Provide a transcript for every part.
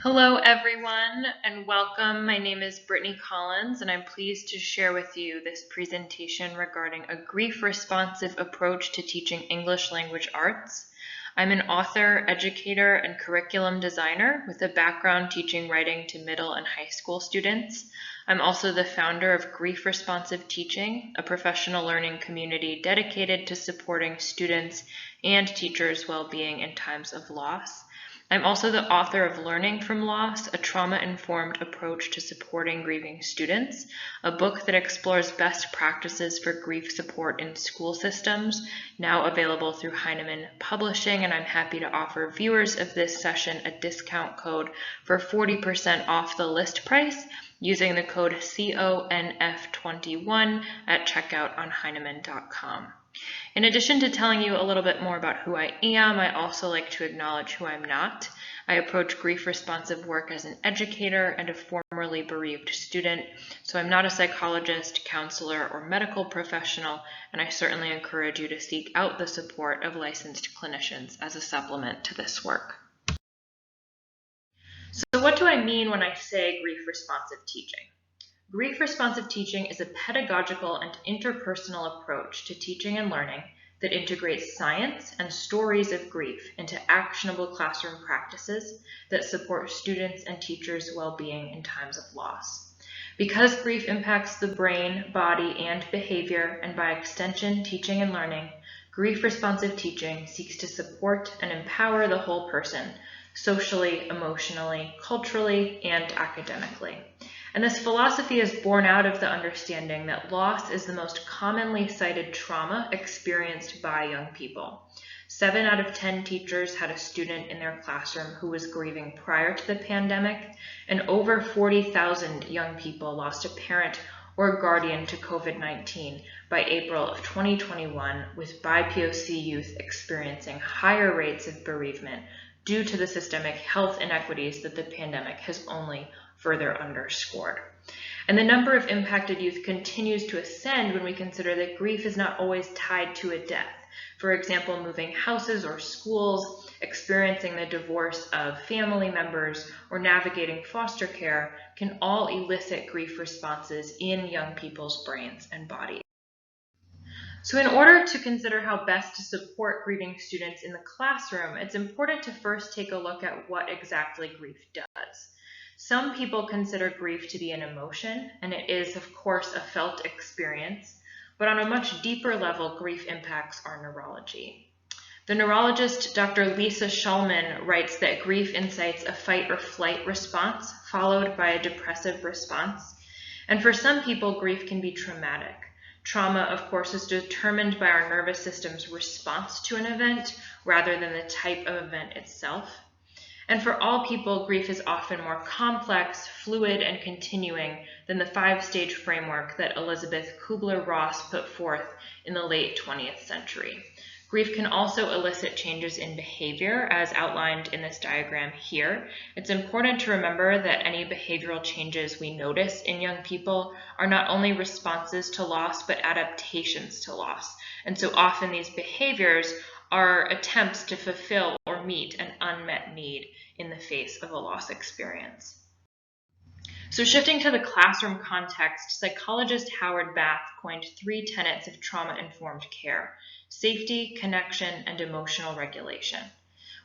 Hello, everyone, and welcome. My name is Brittany Collins, and I'm pleased to share with you this presentation regarding a grief-responsive approach to teaching English language arts. I'm an author, educator, and curriculum designer with a background teaching writing to middle and high school students. I'm also the founder of Grief Responsive Teaching, a professional learning community dedicated to supporting students and teachers' well-being in times of loss. I'm also the author of Learning from Loss, a trauma-informed approach to supporting grieving students, a book that explores best practices for grief support in school systems, now available through Heinemann Publishing, and I'm happy to offer viewers of this session a discount code for 40% off the list price using the code CONF21 at checkout on Heinemann.com. In addition to telling you a little bit more about who I am, I also like to acknowledge who I'm not. I approach grief-responsive work as an educator and a formerly bereaved student, so I'm not a psychologist, counselor, or medical professional, and I certainly encourage you to seek out the support of licensed clinicians as a supplement to this work. So what do I mean when I say grief-responsive teaching? Grief-responsive teaching is a pedagogical and interpersonal approach to teaching and learning that integrates science and stories of grief into actionable classroom practices that support students and teachers' well-being in times of loss. Because grief impacts the brain, body, and behavior, and by extension, teaching and learning, grief-responsive teaching seeks to support and empower the whole person, socially, emotionally, culturally, and academically. And this philosophy is born out of the understanding that loss is the most commonly cited trauma experienced by young people. 7 out of 10 teachers had a student in their classroom who was grieving prior to the pandemic, and over 40,000 young people lost a parent or guardian to COVID-19 by April of 2021, with BIPOC youth experiencing higher rates of bereavement due to the systemic health inequities that the pandemic has only further underscored. And the number of impacted youth continues to ascend when we consider that grief is not always tied to a death. For example, moving houses or schools, experiencing the divorce of family members, or navigating foster care can all elicit grief responses in young people's brains and bodies. So in order to consider how best to support grieving students in the classroom, it's important to first take a look at what exactly grief does. Some people consider grief to be an emotion, and it is, of course, a felt experience, but on a much deeper level, grief impacts our neurology. The neurologist Dr. Lisa Shulman writes that grief incites a fight or flight response, followed by a depressive response. And for some people, grief can be traumatic. Trauma, of course, is determined by our nervous system's response to an event rather than the type of event itself. And for all people, grief is often more complex, fluid, and continuing than the 5-stage framework that Elizabeth Kubler-Ross put forth in the late 20th century. Grief can also elicit changes in behavior, as outlined in this diagram here. It's important to remember that any behavioral changes we notice in young people are not only responses to loss, but adaptations to loss. And so often these behaviors are attempts to fulfill or meet an unmet need in the face of a loss experience. So shifting to the classroom context, psychologist Howard Bath coined 3 tenets of trauma-informed care: safety, connection, and emotional regulation.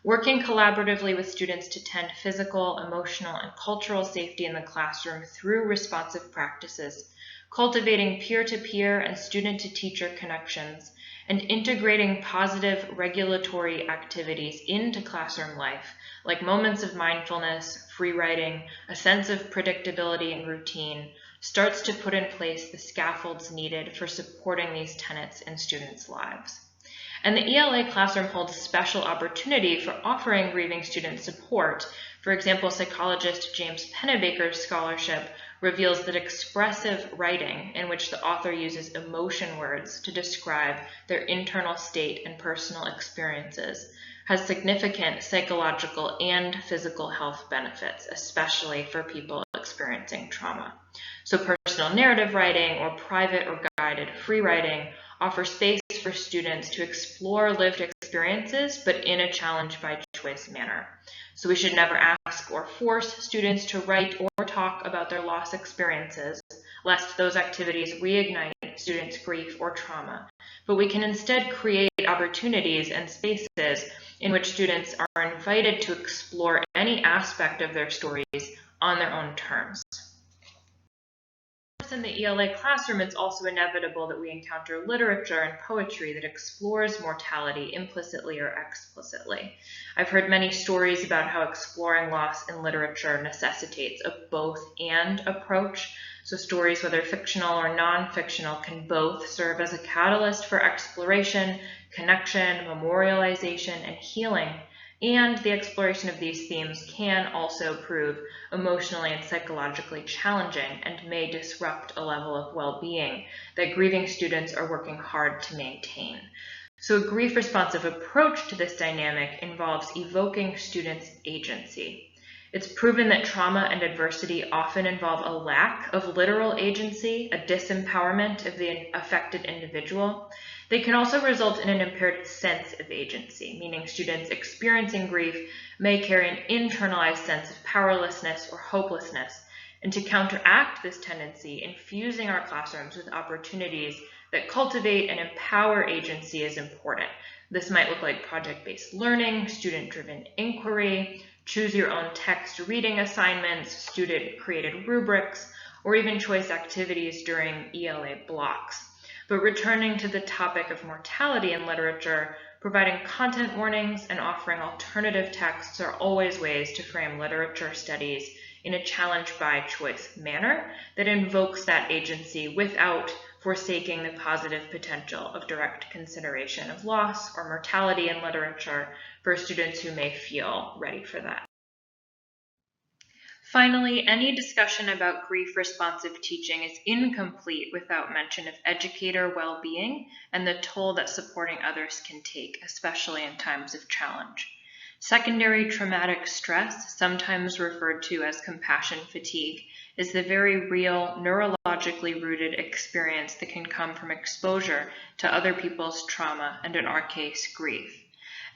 Working collaboratively with students to tend physical, emotional, and cultural safety in the classroom through responsive practices, cultivating peer-to-peer and student-to-teacher connections, and integrating positive regulatory activities into classroom life, like moments of mindfulness, free writing, a sense of predictability and routine, starts to put in place the scaffolds needed for supporting these tenets in students' lives. And the ELA classroom holds special opportunity for offering grieving students support. For example, psychologist James Pennebaker's scholarship reveals that expressive writing, in which the author uses emotion words to describe their internal state and personal experiences, has significant psychological and physical health benefits, especially for people experiencing trauma. So personal narrative writing or private or guided free writing offer space for students to explore lived experiences, but in a challenge by choice manner. So we should never ask or force students to write or talk about their loss experiences, lest those activities reignite students' grief or trauma. But we can instead create opportunities and spaces in which students are invited to explore any aspect of their stories on their own terms. In the ELA classroom, it's also inevitable that we encounter literature and poetry that explores mortality implicitly or explicitly. I've heard many stories about how exploring loss in literature necessitates a both-and approach. So stories, whether fictional or non-fictional, can both serve as a catalyst for exploration, connection, memorialization, and healing. And the exploration of these themes can also prove emotionally and psychologically challenging and may disrupt a level of well-being that grieving students are working hard to maintain. So a grief-responsive approach to this dynamic involves evoking students' agency. It's proven that trauma and adversity often involve a lack of literal agency, a disempowerment of the affected individual. They can also result in an impaired sense of agency, meaning students experiencing grief may carry an internalized sense of powerlessness or hopelessness. And to counteract this tendency, infusing our classrooms with opportunities that cultivate and empower agency is important. This might look like project-based learning, student-driven inquiry, choose your own text reading assignments, student-created rubrics, or even choice activities during ELA blocks. But returning to the topic of mortality in literature, providing content warnings and offering alternative texts are always ways to frame literature studies in a challenge by choice manner that invokes that agency without forsaking the positive potential of direct consideration of loss or mortality in literature for students who may feel ready for that. Finally, any discussion about grief-responsive teaching is incomplete without mention of educator well-being and the toll that supporting others can take, especially in times of challenge. Secondary traumatic stress, sometimes referred to as compassion fatigue, is the very real, neurologically rooted experience that can come from exposure to other people's trauma, and in our case, grief.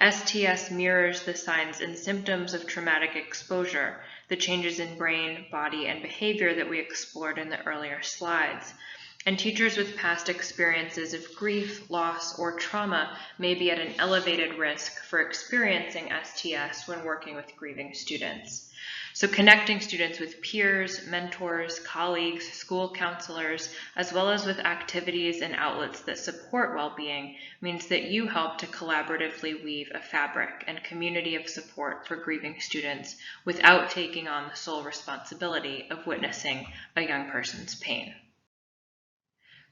STS mirrors the signs and symptoms of traumatic exposure, the changes in brain, body, and behavior that we explored in the earlier slides. And teachers with past experiences of grief, loss, or trauma may be at an elevated risk for experiencing STS when working with grieving students. So connecting students with peers, mentors, colleagues, school counselors, as well as with activities and outlets that support well-being means that you help to collaboratively weave a fabric and community of support for grieving students without taking on the sole responsibility of witnessing a young person's pain.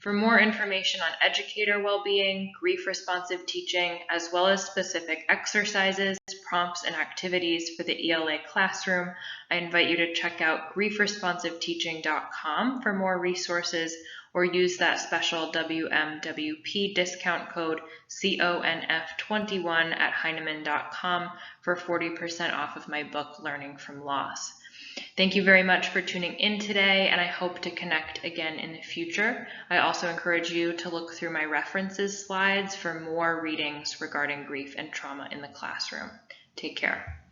For more information on educator well-being, grief-responsive teaching, as well as specific exercises, prompts, and activities for the ELA classroom, I invite you to check out griefresponsiveteaching.com for more resources, or use that special WMWP discount code CONF21 at Heinemann.com for 40% off of my book, Learning from Loss. Thank you very much for tuning in today, and I hope to connect again in the future. I also encourage you to look through my references slides for more readings regarding grief and trauma in the classroom. Take care.